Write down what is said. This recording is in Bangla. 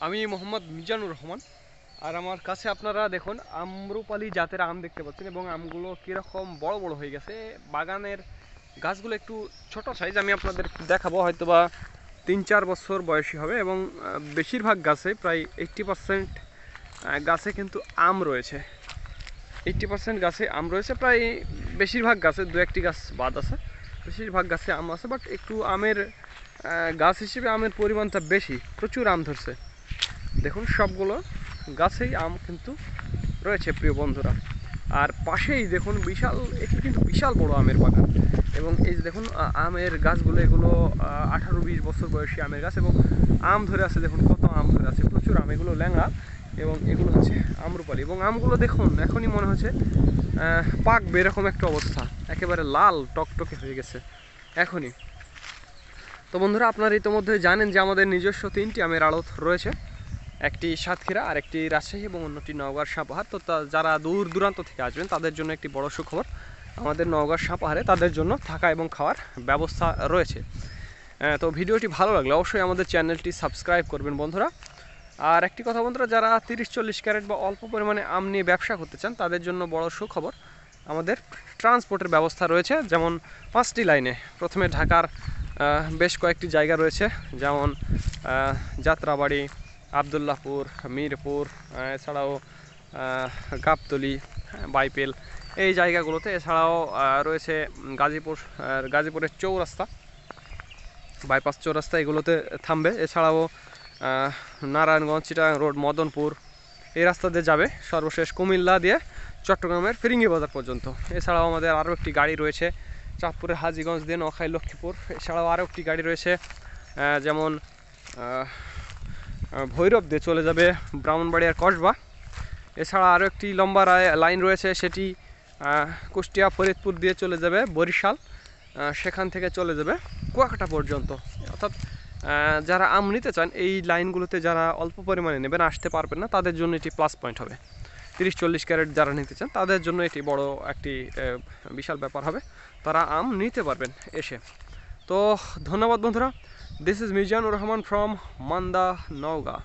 আমি মোহাম্মদ মিজানুর রহমান। আর আমার কাছে আপনারা দেখুন আম্রপালি জাতের আম দেখতে পাচ্ছেন এবং আমগুলো কীরকম বড় বড় হয়ে গেছে। বাগানের গাছগুলো একটু ছোট সাইজ, আমি আপনাদের দেখাবো, হয়তো বা 3-4 বছর বয়সী হবে এবং বেশিরভাগ গাছে প্রায় 80% গাছে কিন্তু আম রয়েছে। 80% গাছে আম রয়েছে, প্রায় বেশিরভাগ গাছে, দু একটি গাছ বাদ আছে, বেশিরভাগ গাছে আম আছে। বাট একটু আমের গাছ হিসেবে আমের পরিমাণটা বেশি, প্রচুর আম ধরছে। দেখুন সবগুলো গাছেই আম কিন্তু রয়েছে প্রিয় বন্ধুরা। আর পাশেই দেখুন বিশাল, এটি কিন্তু বিশাল বড় আমের বাগান। এবং এই যে দেখুন আমের গাছগুলো, এগুলো 18-20 বছর বয়সী আমের গাছ এবং আম ধরে আছে। দেখুন কত আম ধরে আছে, প্রচুর আম, এগুলো ল্যাংড়া এবং এগুলো হচ্ছে আম্রপালি। এবং আমগুলো দেখুন এখনই মনে হচ্ছে পাকবে এরকম একটা অবস্থা, একেবারে লাল টকটকে হয়ে গেছে এখনই। তো বন্ধুরা, আপনারা ইতিমধ্যে জানেন যে আমাদের নিজস্ব 3টি আমের আড়ত রয়েছে, একটি সাতক্ষীরা, আর একটি রাজশাহী এবং অন্যটি নওগাঁর সাপাহার। তো যারা দূর দূরান্ত থেকে আসবেন তাদের জন্য একটি বড় সুখবর, আমাদের নওগাঁর সাপাহারে তাদের জন্য থাকা এবং খাওয়ার ব্যবস্থা রয়েছে। তো ভিডিওটি ভালো লাগলে অবশ্যই আমাদের চ্যানেলটি সাবস্ক্রাইব করবেন বন্ধুরা। আর একটি কথা বন্ধুরা, যারা 30-40 ক্যারেট বা অল্প পরিমাণে আম নিয়ে ব্যবসা করতে চান তাদের জন্য বড় সুখবর, আমাদের ট্রান্সপোর্টের ব্যবস্থা রয়েছে। যেমন 5টি লাইনে, প্রথমে ঢাকার বেশ কয়েকটি জায়গা রয়েছে, যেমন যাত্রাবাড়ি, আবদুল্লাহপুর, মিরপুর, এছাড়াও গাবতলী, বাইপেল, এই জায়গাগুলোতে। এছাড়াও রয়েছে গাজীপুর, গাজীপুরের চৌরাস্তা, বাইপাস চৌরাস্তা, এগুলোতে থামবে। এছাড়াও নারায়ণগঞ্জ, চিটাগাং রোড, মদনপুর, এই রাস্তা দিয়ে যাবে সর্বশেষ কুমিল্লা দিয়ে চট্টগ্রামের ফিরিঙ্গি বাজার পর্যন্ত। এছাড়াও আমাদের আরও একটি গাড়ি রয়েছে চাঁদপুরের হাজীগঞ্জ দিয়ে নোয়াখালী লক্ষ্মীপুর। এছাড়াও আরও একটি গাড়ি রয়েছে যেমন ভৈরব দিয়ে চলে যাবে ব্রাহ্মণবাড়িয়ার কসবা। এছাড়া আরও একটি লম্বা লাইন রয়েছে, সেটি কুষ্টিয়া ফরিদপুর দিয়ে চলে যাবে বরিশাল, সেখান থেকে চলে যাবে কুয়াকাটা পর্যন্ত। অর্থাৎ যারা আম নিতে চান এই লাইনগুলোতে, যারা অল্প পরিমাণে নেবেন, আসতে পারবেন না, তাদের জন্য এটি প্লাস পয়েন্ট হবে। 30-40 ক্যারেট যারা নিতে চান তাদের জন্য এটি বড় একটি বিশাল ব্যাপার হবে, তারা আম নিতে পারবেন এসে। তো ধন্যবাদ বন্ধুরা, this is Mizanur Rahman from Manda, Naogaon.